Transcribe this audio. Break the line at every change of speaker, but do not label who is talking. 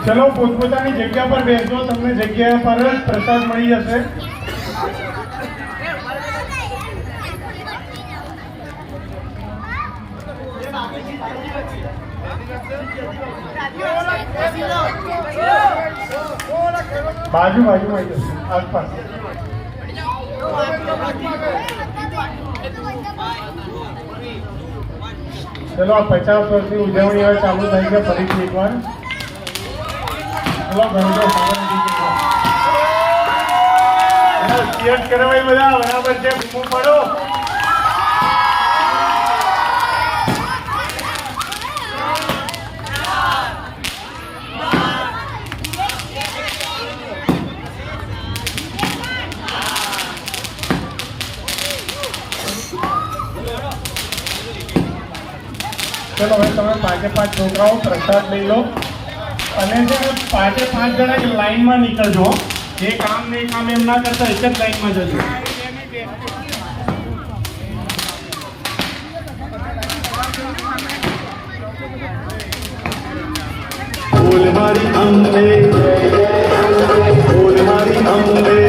ચલો પોતપોતાની જગ્યા પર બેસજો, તમને જગ્યા પર જ પ્રસાદ મળી જશે. બાજુ બાજુમાં આવી જશે, આસપાસ. ચલો આ 50 વર્ષની ઉજવણી હવે ચાલુ થઈ છે ફરીથી એકવાર. ચલો ગણતો કરવા બધા બરાબર છે, ઘૂમો પડો. ચલો હવે તમે 5 છોકરાઓ પ્રસાદ લઈ લો અને છે ને 5 જણા લાઈનમાં નીકળજો. જે કામ નહીં કામ એમ ના કરતા એક જ લાઈનમાં જજો.
બોલ મારી અંબે, બોલ મારી અંબે.